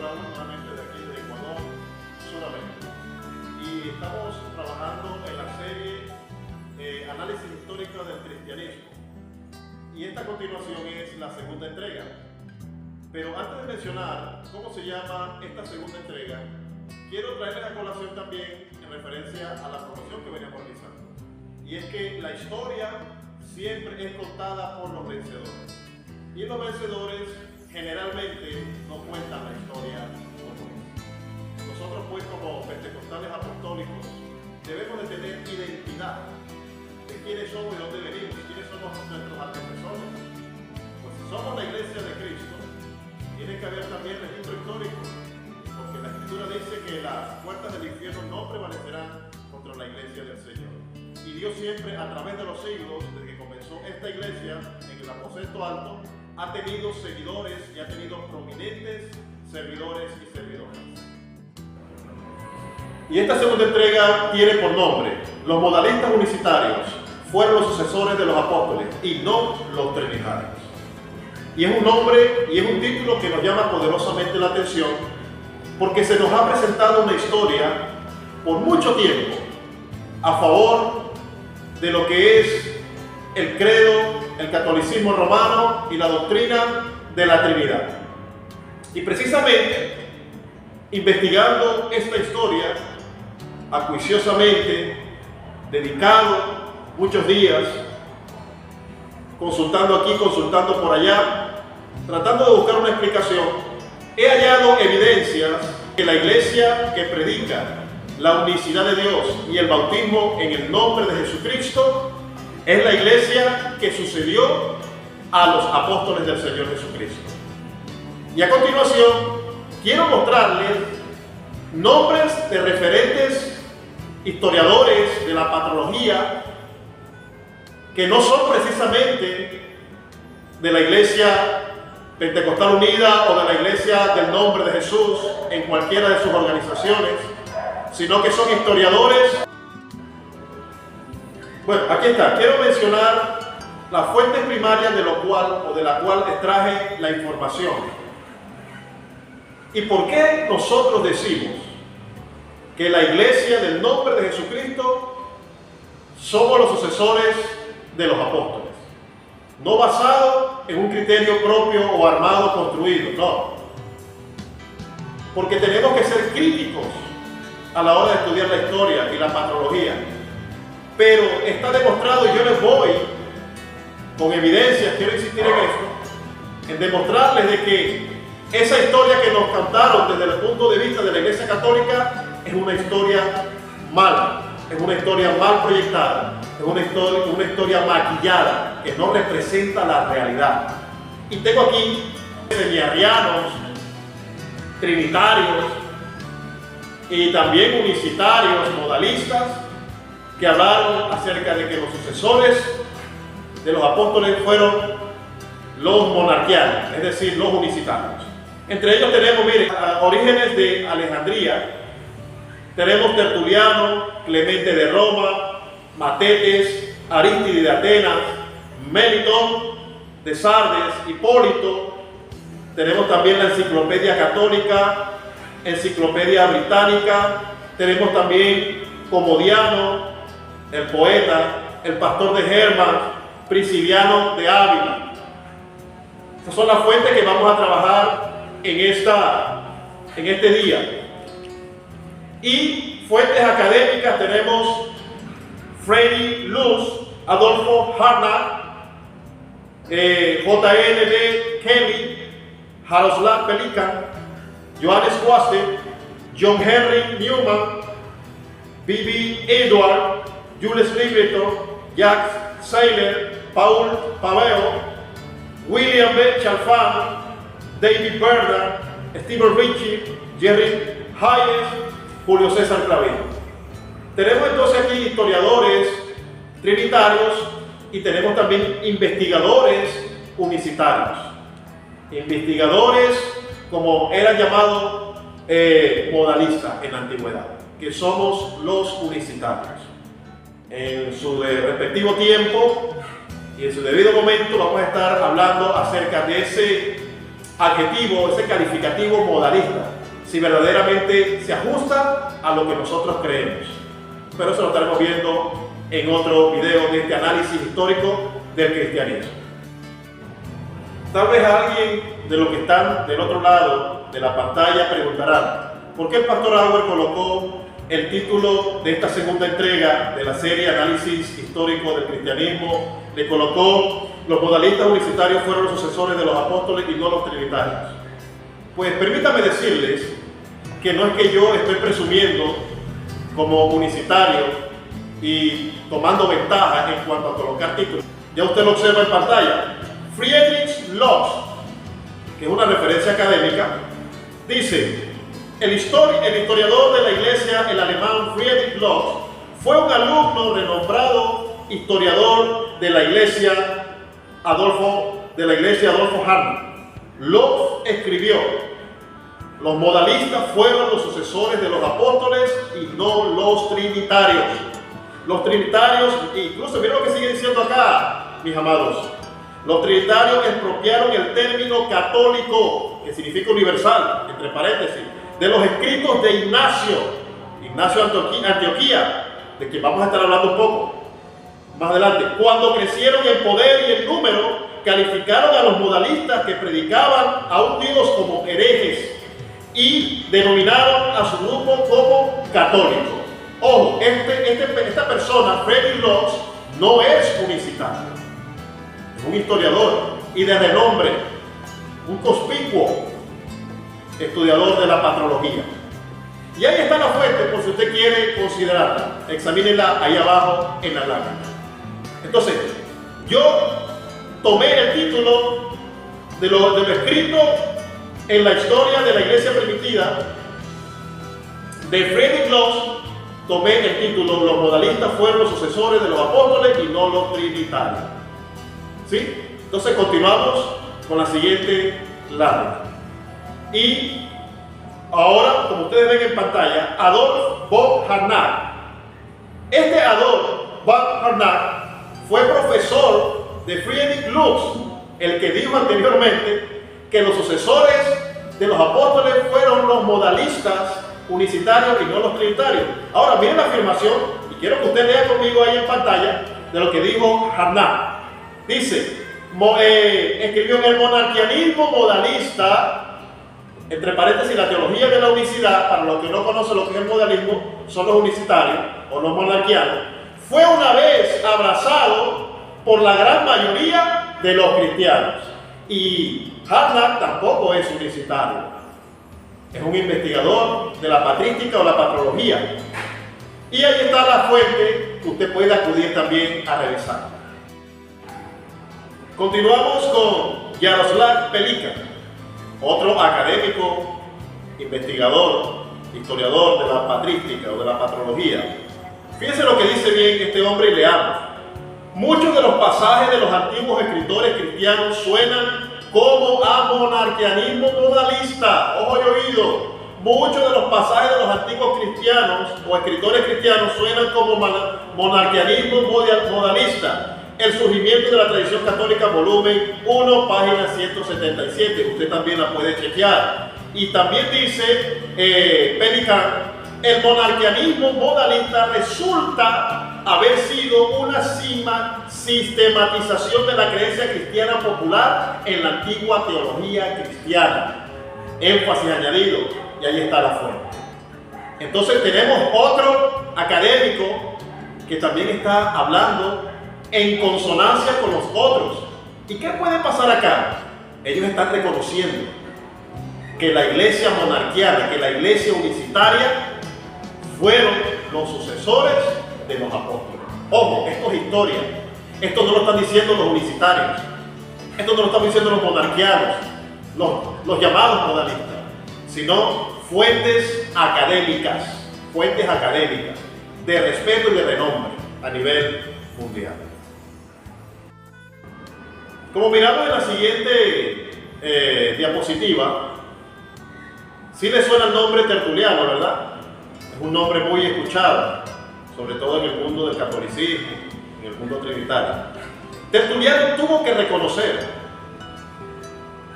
Raúl, nuevamente de aquí de Ecuador, Sudamérica. Y estamos trabajando en la serie Análisis Histórico del Cristianismo. Y esta continuación es la segunda entrega. Pero antes de mencionar cómo se llama esta segunda entrega, quiero traerles a colación también en referencia a la promoción que veníamos realizando. Y es que la historia siempre es contada por los vencedores. Y los vencedores generalmente no cuentan la historia como es. Nosotros pues como pentecostales apostólicos debemos de tener identidad de quiénes somos y dónde venimos, y quiénes somos nuestros antecesores. Pues si somos la iglesia de Cristo, tiene que haber también registro histórico, porque la Escritura dice que las puertas del infierno no prevalecerán contra la iglesia del Señor. Y Dios siempre, a través de los siglos, desde que comenzó esta iglesia en el aposento alto, ha tenido seguidores y ha tenido prominentes servidores y servidoras. Y esta segunda entrega tiene por nombre: los modalistas unicitarios fueron los sucesores de los apóstoles y no los trinitarios. Y es un nombre y es un título que nos llama poderosamente la atención, porque se nos ha presentado una historia por mucho tiempo a favor de lo que es el credo, el catolicismo romano y la doctrina de la Trinidad. Y precisamente, investigando esta historia, acuciosamente, dedicado muchos días, consultando aquí, consultando por allá, tratando de buscar una explicación, he hallado evidencias que la iglesia que predica la unicidad de Dios y el bautismo en el nombre de Jesucristo es la iglesia que sucedió a los apóstoles del Señor Jesucristo. Y a continuación quiero mostrarles nombres de referentes historiadores de la patrología que no son precisamente de la iglesia Pentecostal Unida o de la iglesia del nombre de Jesús en cualquiera de sus organizaciones, sino que son historiadores. Bueno, aquí está. Quiero mencionar las fuentes primarias de la cual extraje la información. ¿Y por qué nosotros decimos que la iglesia del nombre de Jesucristo somos los sucesores de los apóstoles? No basado en un criterio propio o armado construido, no. Porque tenemos que ser críticos a la hora de estudiar la historia y la patrología. Pero está demostrado, y yo les voy con evidencias, quiero insistir en esto, en demostrarles de que esa historia que nos contaron desde el punto de vista de la Iglesia Católica es una historia mala, es una historia mal proyectada, es una historia maquillada que no representa la realidad. Y tengo aquí semiarrianos, trinitarios y también unicitarios, modalistas, que hablaron acerca de que los sucesores de los apóstoles fueron los monarquianos, es decir, los unicitarios. Entre ellos tenemos, miren, Orígenes de Alejandría, tenemos Tertuliano, Clemente de Roma, Matetes, Arístide de Atenas, Melitón de Sardes, Hipólito. Tenemos también la Enciclopedia Católica, Enciclopedia Británica. Tenemos también Comodiano, el poeta, el pastor de Germa, Prisciliano de Ávila. Estas son las fuentes que vamos a trabajar en este día. Y fuentes académicas tenemos Freddy Luz, Adolfo Harnack, J.N.D. Kelly, Jaroslav Pelikan, Johannes Quaste, John Henry Newman, B.B. Edward, Jules Libreton, Jacques Seiler, Paul Paveo, William B. Chalfant, David Bernard, Stephen Ritchie, Jerry Hayes, Julio César Clavijo. Tenemos entonces aquí historiadores trinitarios y tenemos también investigadores unicitarios. Investigadores, como eran llamados modalistas en la antigüedad, que somos los unicitarios. En su respectivo tiempo y en su debido momento vamos a estar hablando acerca de ese adjetivo, ese calificativo modalista, si verdaderamente se ajusta a lo que nosotros creemos. Pero eso lo estaremos viendo en otro video de este análisis histórico del cristianismo. Tal vez alguien de los que están del otro lado de la pantalla preguntará, ¿por qué el pastor Auer colocó el título de esta segunda entrega de la serie Análisis Histórico del Cristianismo? Le colocó: los modalistas unicitarios fueron los sucesores de los apóstoles y no los trinitarios. Pues permítame decirles que no es que yo estoy presumiendo como unicitario y tomando ventaja en cuanto a colocar títulos. Ya usted lo observa en pantalla. Friedrich Lotz, que es una referencia académica, dice: el historiador de la iglesia, el alemán Friedrich Lotz, fue un alumno renombrado historiador de la iglesia Adolfo Harnack. Lotz escribió: los modalistas fueron los sucesores de los apóstoles y no los trinitarios. Los trinitarios, incluso miren lo que sigue diciendo acá, mis amados. Los trinitarios expropiaron el término católico, que significa universal, entre paréntesis, de los escritos de Ignacio Antioquía, de quien vamos a estar hablando un poco más adelante. Cuando crecieron en poder y en número, calificaron a los modalistas que predicaban a un Dios como herejes y denominaron a su grupo como católico. Ojo, esta persona, Friedrich Lotz, no es unicitario, es un historiador y de renombre, un conspicuo estudiador de la patrología. Y ahí está la fuente, por si usted quiere considerarla. Examínenla ahí abajo en la lámina. Entonces, yo tomé el título de lo escrito en la historia de la iglesia primitiva de Friedrich Lotz. Tomé el título: los modalistas fueron los sucesores de los apóstoles y no los trinitarios. ¿Sí? Entonces continuamos con la siguiente lámina. Y ahora, como ustedes ven en pantalla, Adolf von Harnack. Este Adolf von Harnack fue profesor de Friedrich Lotz, el que dijo anteriormente que los sucesores de los apóstoles fueron los modalistas unicitarios y no los trinitarios. Ahora miren la afirmación, y quiero que usted lea conmigo ahí en pantalla de lo que dijo Harnack. Dice, escribió: en el monarquianismo modalista, entre paréntesis, la teología de la unicidad, para los que no conocen lo que es el modalismo, son los unicitarios o los monarquianos, fue una vez abrazado por la gran mayoría de los cristianos. Y Harnack tampoco es unicitario, es un investigador de la patrística o la patrología. Y ahí está la fuente que usted puede acudir también a revisar. Continuamos con Jaroslav Pelikan, otro académico, investigador, historiador de la patrística o de la patrología. Fíjense lo que dice bien este hombre y leamos. Muchos de los pasajes de los antiguos escritores cristianos suenan como a monarquianismo modalista. Ojo y oído. Muchos de los pasajes de los antiguos cristianos o escritores cristianos suenan como monarquianismo modalista. El surgimiento de la tradición católica, volumen 1, página 177. Usted también la puede chequear. Y también dice Pelikan: el monarquianismo modalista resulta haber sido una sistematización de la creencia cristiana popular en la antigua teología cristiana. Énfasis añadido, y ahí está la fuente. Entonces tenemos otro académico que también está hablando en consonancia con los otros. ¿Y qué puede pasar acá? Ellos están reconociendo que la iglesia monarquiana, que la iglesia unicitaria fueron los sucesores de los apóstoles. Ojo, esto es historia. Esto no lo están diciendo los unicitarios. Esto no lo están diciendo los monarquianos, los llamados modalistas, sino fuentes académicas de respeto y de renombre a nivel mundial. Como miramos en la siguiente diapositiva, sí le suena el nombre Tertuliano, ¿verdad? Es un nombre muy escuchado, sobre todo en el mundo del catolicismo, en el mundo trinitario. Tertuliano tuvo que reconocer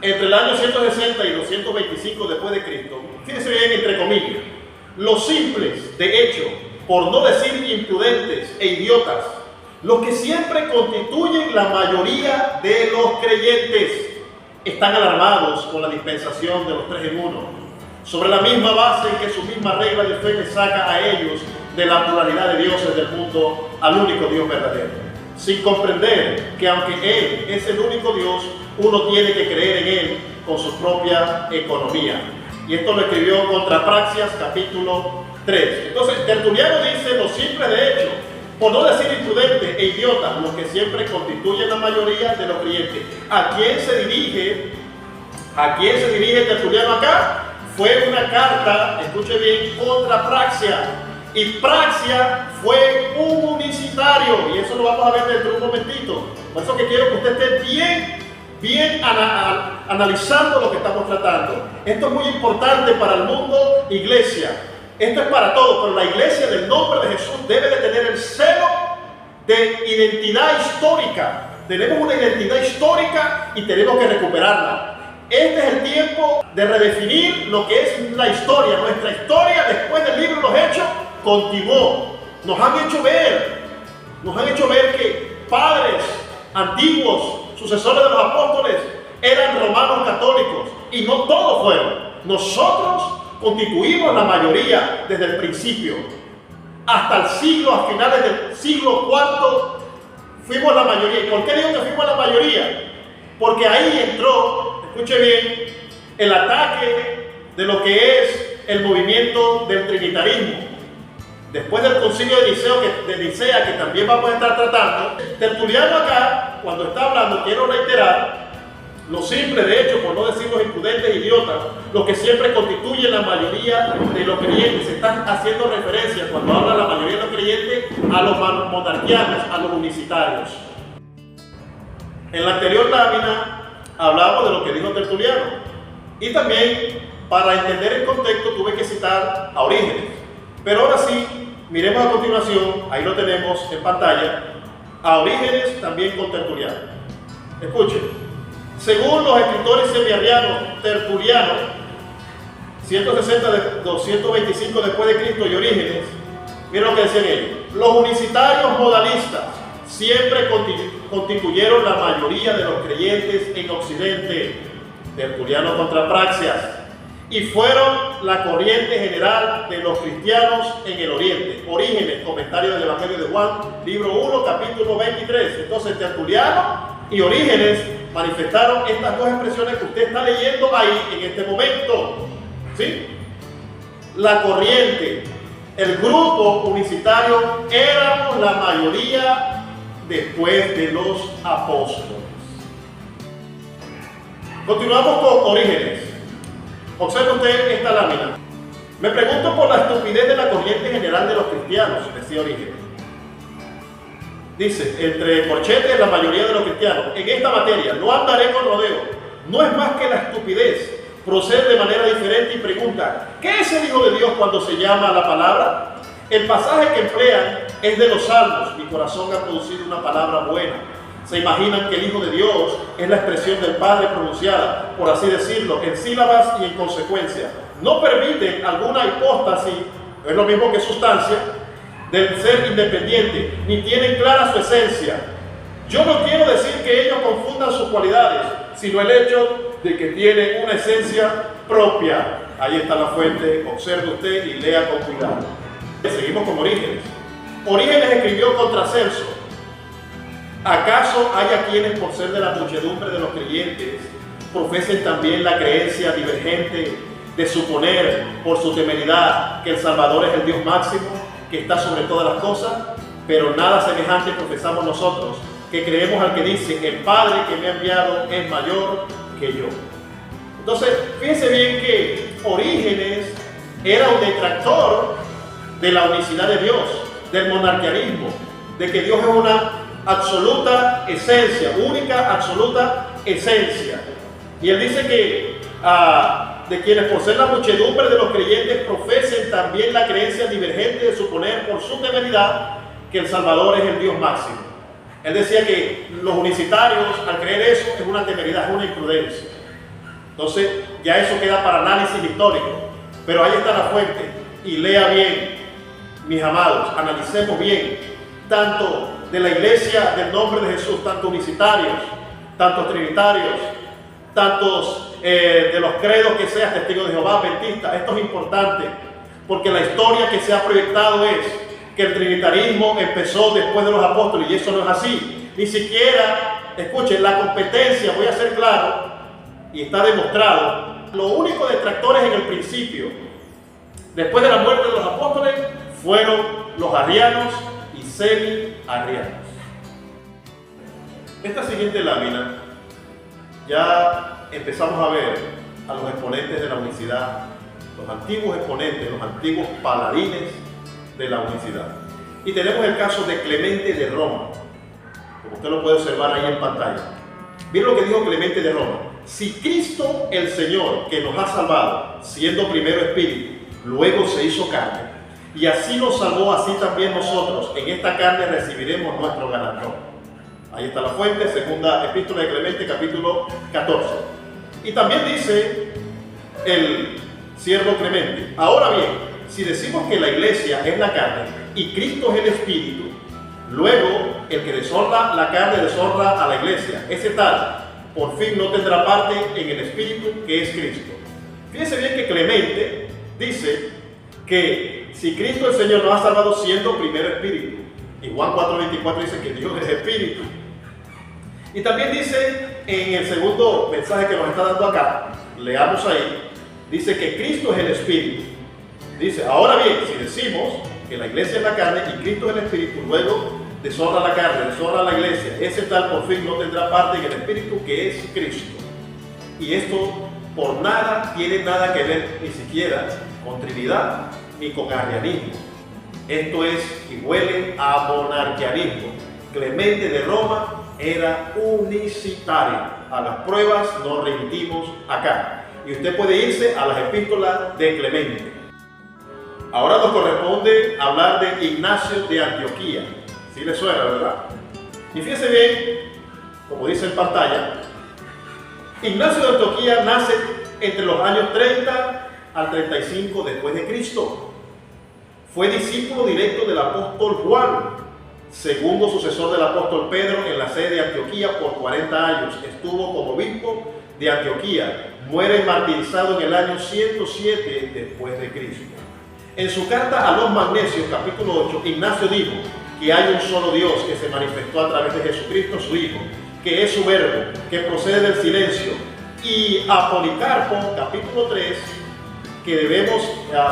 entre el año 160 y 225 después de Cristo, fíjense bien, entre comillas, los simples, de hecho, por no decir imprudentes e idiotas, los que siempre constituyen la mayoría de los creyentes, están alarmados con la dispensación de los tres en uno, sobre la misma base en que su misma regla de fe les saca a ellos de la pluralidad de dioses del mundo al único Dios verdadero, sin comprender que aunque Él es el único Dios, uno tiene que creer en Él con su propia economía. Y esto lo escribió Contra Praxias, capítulo 3. Entonces, Tertuliano dice: los simples de hecho, por no decir imprudentes e idiotas, los que siempre constituyen la mayoría de los creyentes. ¿A quién se dirige Tertuliano acá? Fue una carta, escuche bien, contra Praxia. Y Praxia fue un unicitario, y eso lo vamos a ver dentro de un momentito. Por eso que quiero que usted esté bien analizando lo que estamos tratando. Esto es muy importante para el mundo, iglesia. Esto es para todos, pero la iglesia del nombre de Jesús debe de tener el celo de identidad histórica. Tenemos una identidad histórica y tenemos que recuperarla. Este es el tiempo de redefinir lo que es la historia. Nuestra historia después del libro de los Hechos continuó. Nos han hecho ver que padres antiguos, sucesores de los apóstoles, eran romanos católicos, y no todos fueron. Nosotros constituimos la mayoría desde el principio. Hasta el siglo, a finales del siglo IV, fuimos la mayoría. ¿Y por qué digo que fuimos la mayoría? Porque ahí entró, escuche bien, el ataque de lo que es el movimiento del trinitarismo. Después del concilio de Nicea, que también vamos a estar tratando, Tertuliano acá, cuando está hablando, quiero reiterar, los simples, de hecho, por no decir los imprudentes e idiotas, los que siempre constituyen la mayoría de los creyentes, se están haciendo referencia, cuando habla la mayoría de los creyentes, a los monarquianos, a los unicitarios. En la anterior lámina hablamos de lo que dijo Tertuliano, y también, para entender el contexto, tuve que citar a Orígenes. Pero ahora sí, miremos a continuación, ahí lo tenemos en pantalla, a Orígenes también con Tertuliano. Escuchen. Según los escritores semiarrianos, Tertuliano, 160 de 225 después de Cristo, y Orígenes, miren lo que decían ellos: los unicitarios modalistas siempre constituyeron la mayoría de los creyentes en Occidente. Tertuliano contra Praxias. Y fueron la corriente general de los cristianos en el Oriente. Orígenes, comentario del Evangelio de Juan, libro 1, capítulo 23. Entonces, Tertuliano y Orígenes manifestaron estas dos expresiones que usted está leyendo ahí en este momento. ¿Sí? La corriente, el grupo unicitario, éramos la mayoría después de los apóstoles. Continuamos con Orígenes. Observe usted esta lámina. Me pregunto por la estupidez de la corriente general de los cristianos, decía Orígenes. Dice, entre corchetes, la mayoría de los cristianos, en esta materia no andaré con rodeo, no es más que la estupidez. Procede de manera diferente y pregunta: ¿qué es el Hijo de Dios cuando se llama a la palabra? El pasaje que emplean es de los Salmos. Mi corazón ha producido una palabra buena. Se imaginan que el Hijo de Dios es la expresión del Padre pronunciada, por así decirlo, en sílabas y en consecuencia. No permiten alguna hipóstasis, es lo mismo que sustancia, del ser independiente, ni tienen clara su esencia. Yo no quiero decir que ellos confundan sus cualidades, sino el hecho de que tienen una esencia propia. Ahí está la fuente, observe usted y lea con cuidado. Seguimos con Orígenes. Orígenes escribió contra Celso. ¿Acaso haya quienes, por ser de la muchedumbre de los creyentes, profesen también la creencia divergente de suponer, por su temeridad, que el Salvador es el Dios máximo, que está sobre todas las cosas? Pero nada semejante profesamos nosotros, que creemos al que dice: el Padre que me ha enviado es mayor que yo. Entonces, fíjense bien que Orígenes era un detractor de la unicidad de Dios, del monarquianismo, de que Dios es una absoluta esencia, única, absoluta esencia. Y él dice que de quienes por ser la muchedumbre de los creyentes profesen también la creencia divergente de suponer, por su temeridad, que el Salvador es el Dios máximo. Él decía que los unicitarios, al creer eso, es una temeridad, es una imprudencia. Entonces ya eso queda para análisis histórico. Pero ahí está la fuente y lea bien, mis amados, analicemos bien, tanto de la iglesia del nombre de Jesús, tanto unicitarios, tantos trinitarios, tantos de los credos que sean testigos de Jehová, adventistas. Esto es importante porque la historia que se ha proyectado es que el trinitarismo empezó después de los apóstoles y eso no es así. Ni siquiera, escuchen, la competencia, voy a ser claro, y está demostrado, los únicos detractores en el principio, después de la muerte de los apóstoles, fueron los arrianos y semi-arrianos. Esta siguiente lámina ya empezamos a ver a los exponentes de la unicidad, los antiguos exponentes, los antiguos paladines de la unicidad. Y tenemos el caso de Clemente de Roma, como usted lo puede observar ahí en pantalla. Miren lo que dijo Clemente de Roma: si Cristo el Señor, que nos ha salvado, siendo primero espíritu, luego se hizo carne, y así nos salvó, así también nosotros en esta carne recibiremos nuestro galardón. Ahí está la fuente, segunda epístola de Clemente, capítulo 14. Y también dice el siervo Clemente: ahora bien, si decimos que la iglesia es la carne y Cristo es el espíritu, luego el que deshonra la carne deshonra a la iglesia. Ese tal, por fin no tendrá parte en el espíritu que es Cristo. Fíjense bien que Clemente dice que si Cristo el Señor nos ha salvado siendo primero espíritu, y Juan 4:24 dice que Dios es espíritu. Y también dice en el segundo mensaje que nos está dando acá, leamos ahí, dice que Cristo es el espíritu. Dice, ahora bien, si decimos que la iglesia es la carne y Cristo es el espíritu, luego deshonra la carne, deshonra la iglesia, ese tal por fin no tendrá parte en el espíritu que es Cristo. Y esto por nada tiene nada que ver ni siquiera con Trinidad ni con arrianismo. Esto es y huele a monarquianismo. Clemente de Roma era unicitario. A las pruebas nos remitimos acá. Y usted puede irse a las epístolas de Clemente. Ahora nos corresponde hablar de Ignacio de Antioquía. ¿Sí le suena, verdad? Y fíjese bien, como dice en pantalla, Ignacio de Antioquía nace entre los años 30 al 35 después de Cristo. Fue discípulo directo del apóstol Juan, segundo sucesor del apóstol Pedro en la sede de Antioquía por 40 años. Estuvo como obispo de Antioquía. Muere martirizado en el año 107 después de Cristo. En su carta a los Magnesios, capítulo 8, Ignacio dijo que hay un solo Dios que se manifestó a través de Jesucristo, su Hijo, que es su verbo, que procede del silencio. Y a Policarpo, capítulo 3,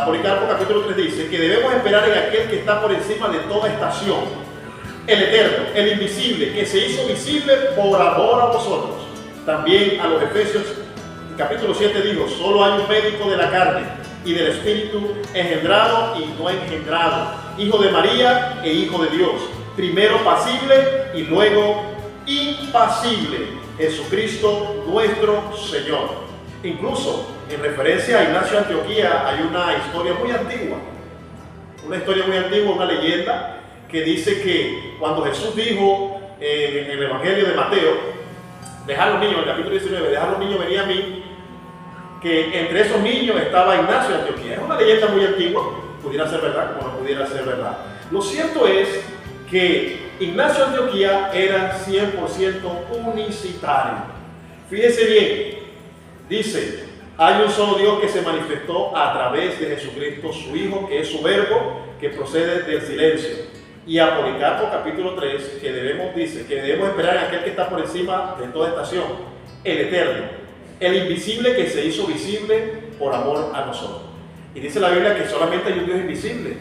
Policarpo capítulo 3 dice que debemos esperar en aquel que está por encima de toda estación, el eterno, el invisible, que se hizo visible por amor a vosotros. También a los Efesios capítulo 7 digo, solo hay un médico de la carne y del espíritu, engendrado y no engendrado, hijo de María e hijo de Dios, primero pasible y luego impasible, Jesucristo nuestro Señor. Incluso en referencia a Ignacio de Antioquía hay una historia muy antigua, una leyenda que dice que cuando Jesús dijo en el Evangelio de Mateo, dejad a los niños, en el capítulo 19, dejad a los niños venir a mí, que entre esos niños estaba Ignacio de Antioquía. Es una leyenda muy antigua, pudiera ser verdad como no pudiera ser verdad. Lo cierto es que Ignacio de Antioquía era 100% unicitario. Fíjese bien, dice, hay un solo Dios que se manifestó a través de Jesucristo, su Hijo, que es su verbo, que procede del silencio. Y a Policarpo capítulo 3, dice que debemos esperar en aquel que está por encima de toda estación, el eterno, el invisible que se hizo visible por amor a nosotros. Y dice la Biblia que solamente hay un Dios invisible.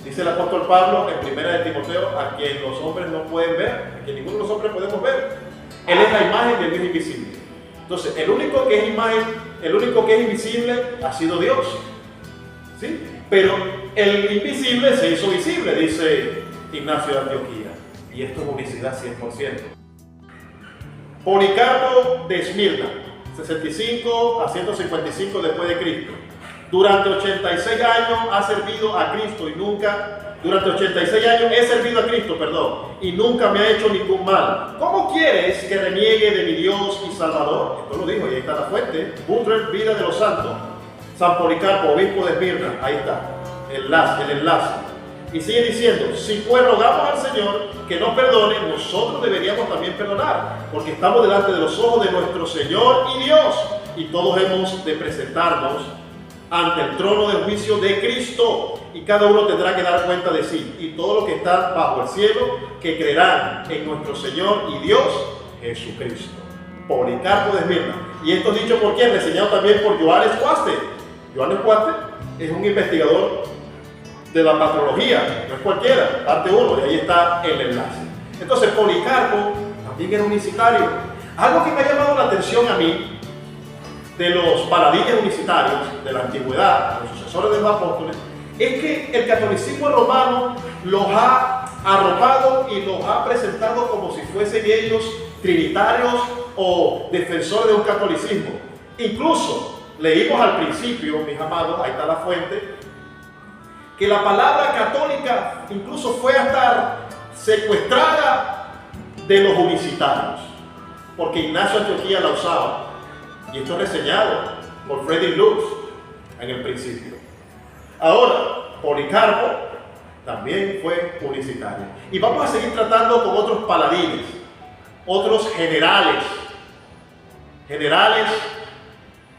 Dice el apóstol Pablo en 1 de Timoteo, a quien los hombres no pueden ver, a quien ninguno de los hombres podemos ver. Él es la imagen del Dios invisible. Entonces, el único que es invisible ha sido Dios. ¿Sí? Pero el invisible se hizo visible, dice Ignacio de Antioquía. Y esto es unicidad 100%. Policarpo de Esmirna, 65 a 155 después de Cristo. Durante 86 años ha servido a Cristo y nunca durante 86 años he servido a Cristo, y nunca me ha hecho ningún mal. ¿Cómo quieres que reniegue de mi Dios y Salvador? Esto lo dijo, y ahí está la fuente. Butler, Vida de los Santos. San Policarpo, obispo de Esmirna. Ahí está, el enlace. Y sigue diciendo, si pues rogamos al Señor que nos perdone, nosotros deberíamos también perdonar, porque estamos delante de los ojos de nuestro Señor y Dios, y todos hemos de presentarnos ante el trono del juicio de Cristo, y cada uno tendrá que dar cuenta de sí, y todo lo que está bajo el cielo, que creerán en nuestro Señor y Dios Jesucristo. Policarpo de Esmirna. Y esto es dicho por quién, reseñado también por Johannes Quaste. Johannes Quaste es un investigador de la patrología, no es cualquiera, parte 1, y ahí está el enlace. Entonces Policarpo también era unicitario. Algo que me ha llamado la atención a mí de los paladines unicitarios de la antigüedad, los sucesores de los apóstoles, es que el catolicismo romano los ha arropado y los ha presentado como si fuesen ellos trinitarios o defensores de un catolicismo. Incluso leímos al principio, mis amados, ahí está la fuente, que la palabra católica incluso fue hasta secuestrada de los unicitarios, porque Ignacio de Antioquía la usaba. Y esto es reseñado por Friedrich Lutz en el principio. Ahora, Policarpo también fue unicitario. Y vamos a seguir tratando con otros paladines, otros generales,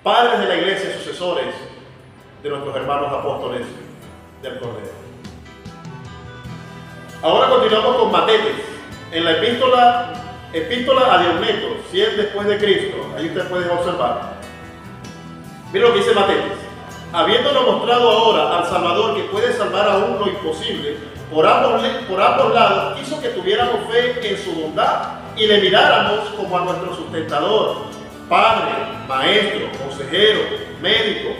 padres de la iglesia, sucesores de nuestros hermanos apóstoles del Cordero. Ahora continuamos con Matetes. En la epístola a Diogneto, 100 después de Cristo, ahí ustedes pueden observar. Miren lo que dice Matetes. Habiéndonos mostrado ahora al Salvador que puede salvar aún lo imposible, por ambos lados quiso que tuviéramos fe en su bondad y le miráramos como a nuestro sustentador, Padre, Maestro, Consejero, Médico,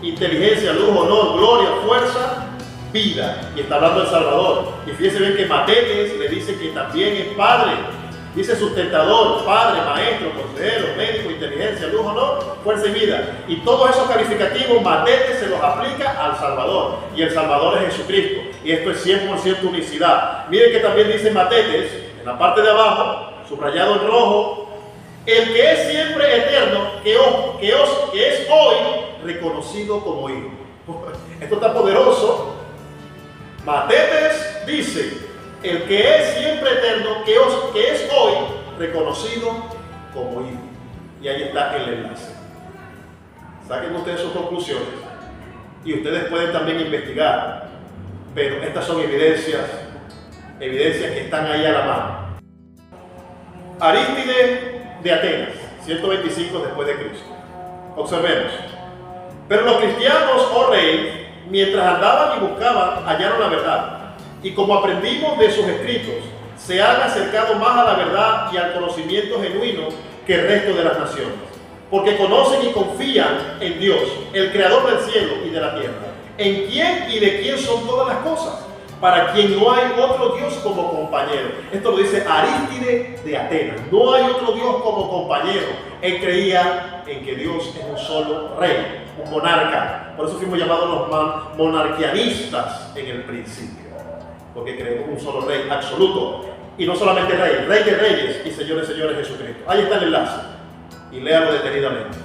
inteligencia, luz, honor, gloria, fuerza, vida. Y está hablando del Salvador. Y fíjense bien que Matetes le dice que también es Padre. Dice sustentador, Padre, Maestro, Consejero, Médico, inteligencia, luz, honor, fuerza y vida. Y todos esos calificativos Matetes se los aplica al Salvador. Y el Salvador es Jesucristo. Y esto es 100% unicidad. Miren que también dice Matetes, en la parte de abajo, subrayado en rojo, el que es siempre eterno, que es hoy reconocido como Hijo. Esto está poderoso. Matetes dice, el que es siempre eterno, que es hoy reconocido como Hijo. Y ahí está el enlace. Saquen ustedes sus conclusiones y ustedes pueden también investigar, pero estas son evidencias que están ahí a la mano. Arístide de Atenas, 125 después de Cristo. Observemos. Pero los cristianos, oh rey, mientras andaban y buscaban, hallaron la verdad. Y como aprendimos de sus escritos, se han acercado más a la verdad y al conocimiento genuino que el resto de las naciones. Porque conocen y confían en Dios, el creador del cielo y de la tierra, en quien y de quién son todas las cosas, para quien no hay otro Dios como compañero. Esto lo dice Arístide de Atenas. No hay otro Dios como compañero. Él creía en que Dios es un solo rey, un monarca. Por eso fuimos llamados los monarquianistas en el principio, porque creemos un solo rey absoluto. Y no solamente rey, rey de reyes y señores, señores Jesucristo. Ahí está el enlace. Y léalo detenidamente.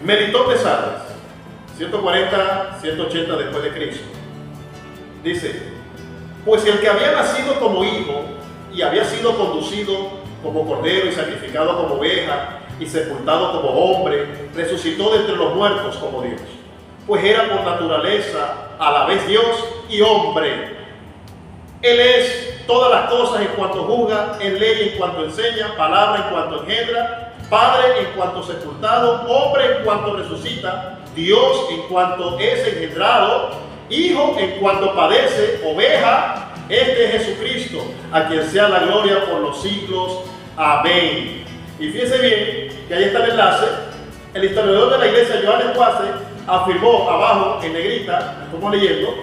Melitón de Sardes, 140, 180 después de Cristo. Dice, pues el que había nacido como hijo y había sido conducido como cordero y sacrificado como oveja y sepultado como hombre, resucitó de entre los muertos como Dios. Pues era por naturaleza a la vez Dios y hombre. Él es todas las cosas en cuanto juzga, en ley en cuanto enseña, palabra en cuanto engendra, Padre en cuanto sepultado, hombre en cuanto resucita, Dios en cuanto es engendrado, Hijo en cuanto padece, oveja, este es Jesucristo, a quien sea la gloria por los siglos. Amén. Y fíjense bien que ahí está el enlace. El historiador de la iglesia, Johannes Quaste, afirmó abajo en negrita, estamos leyendo,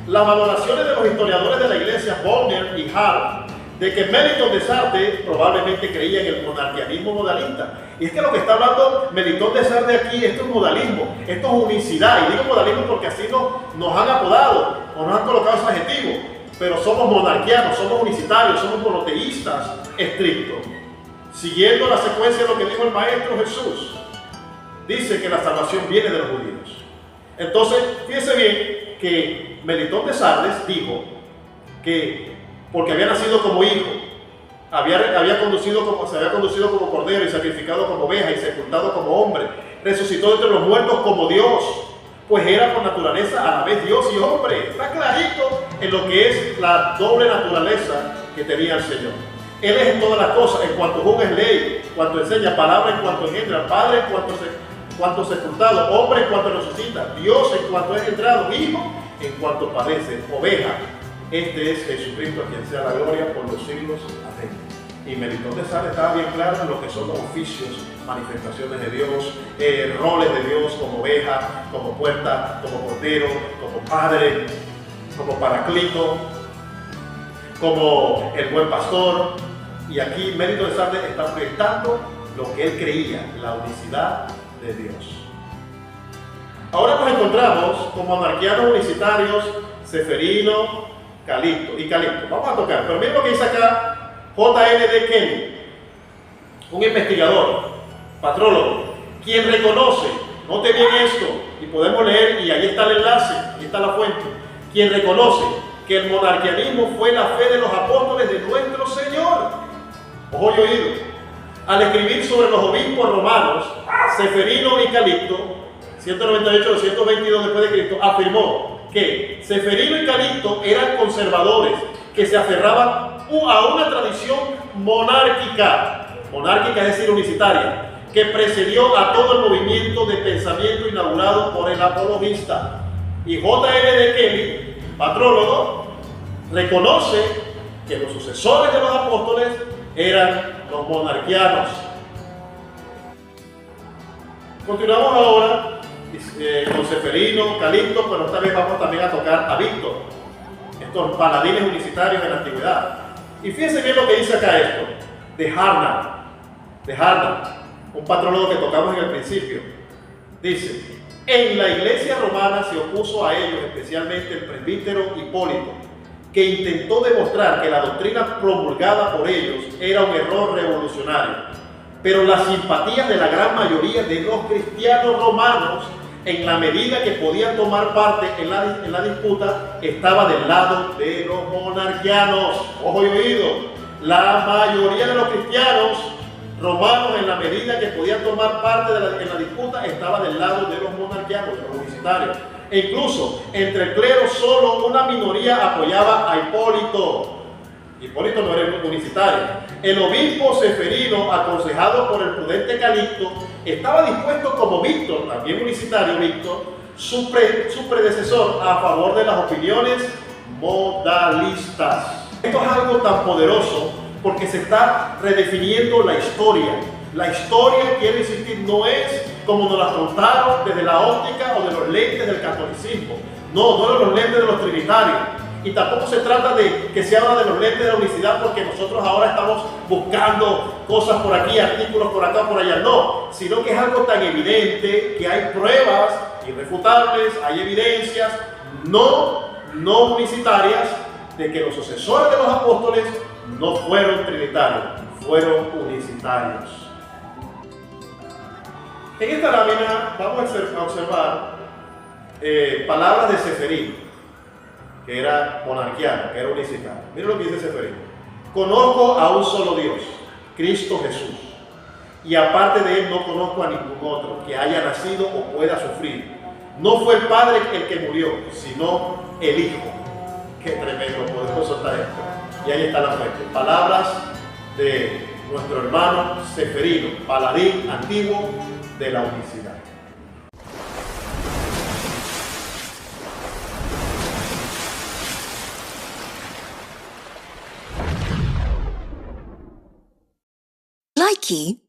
las valoraciones de los historiadores de la iglesia, Bonner y Hart, de que Melitón de Sardes probablemente creía en el monarquianismo modalista. Y es que lo que está hablando Melitón de Sardes aquí, esto es modalismo, esto es unicidad. Y digo modalismo porque así nos han apodado. o nos han colocado ese adjetivo, pero somos monarquianos, somos unicitarios, somos monoteístas estrictos. Siguiendo la secuencia de lo que dijo el Maestro Jesús, dice que la salvación viene de los judíos. Entonces, fíjense bien que Melitón de Sardes dijo que porque había nacido como hijo, se había conducido como cordero y sacrificado como oveja y sepultado como hombre, resucitó entre los muertos como Dios, pues era por naturaleza a la vez Dios y hombre. Está clarito en lo que es la doble naturaleza que tenía el Señor. Él es en todas las cosas, en cuanto juzga es ley, en cuanto enseña palabra, en cuanto engendra, Padre en cuanto sepultado, hombre en cuanto resucita, Dios en cuanto es entrado, Hijo en cuanto padece, oveja. Este es Jesucristo, a quien sea la gloria por los siglos. Amén. Y Melitón de Sardes estaba bien claro en lo que son los oficios, manifestaciones de Dios, roles de Dios como oveja, como puerta, como cordero, como padre, como paraclito, como el buen pastor. Y aquí Melitón de Sardes está proyectando lo que él creía, la unicidad de Dios. Ahora nos encontramos como monarquianos unicitarios, Ceferino, Calixto y Calixto. Vamos a tocar, pero miren lo que dice acá J.N.D. Kelly, un investigador, patrólogo, quien reconoce, note bien esto, y podemos leer, y ahí está el enlace, ahí está la fuente, quien reconoce que el monarquianismo fue la fe de los apóstoles de nuestro Señor. Ojo y oído. Al escribir sobre los obispos romanos, Ceferino y Calixto, 198-222 después de Cristo, afirmó que Ceferino y Calixto eran conservadores que se aferraban a una tradición monárquica, es decir, unicitaria, que precedió a todo el movimiento de pensamiento inaugurado por el apologista. Y J.N.D. Kelly, patrólogo, reconoce que los sucesores de los apóstoles eran los monarquianos. Continuamos ahora con Ceferino, Calixto, pero esta vez vamos también a tocar a Víctor, estos paladines unicitarios de la antigüedad. Y fíjense bien lo que dice acá esto, de Harnack, un patrólogo que tocamos en el principio. Dice, en la iglesia romana se opuso a ellos, especialmente el presbítero Hipólito, que intentó demostrar que la doctrina promulgada por ellos era un error revolucionario. Pero las simpatías de la gran mayoría de los cristianos romanos, en la medida que podían tomar parte en la disputa, estaba del lado de los monarquianos. Ojo y oído, la mayoría de los cristianos romanos, en la medida que podían tomar parte en la disputa, estaba del lado de los monarquianos, de los unicitarios. E incluso entre el clero solo una minoría apoyaba a Hipólito. Hipólito no era unicitario. El obispo Ceferino, aconsejado por el prudente Calixto, estaba dispuesto como Víctor, también unicitario Víctor, su predecesor, a favor de las opiniones modalistas. Esto es algo tan poderoso porque se está redefiniendo la historia. La historia, quiero insistir, no es como nos la contaron desde la óptica o de los lentes del catolicismo. No de los lentes de los trinitarios. Y tampoco se trata de que se habla de los lentes de la unicidad porque nosotros ahora estamos buscando cosas por aquí, artículos por acá, por allá. No, sino que es algo tan evidente que hay pruebas irrefutables, hay evidencias no unicitarias de que los sucesores de los apóstoles no fueron trinitarios, fueron unicitarios. En esta lámina vamos a observar palabras de Ceferino, que era monarquiano, que era unicitario. Miren lo que dice Ceferino. Conozco a un solo Dios, Cristo Jesús, y aparte de él no conozco a ningún otro que haya nacido o pueda sufrir. No fue el Padre el que murió, sino el Hijo. Qué tremendo, podemos soltar esto. Y ahí está la fuente. Palabras de nuestro hermano Ceferino, paladín antiguo de la unicidad. Likey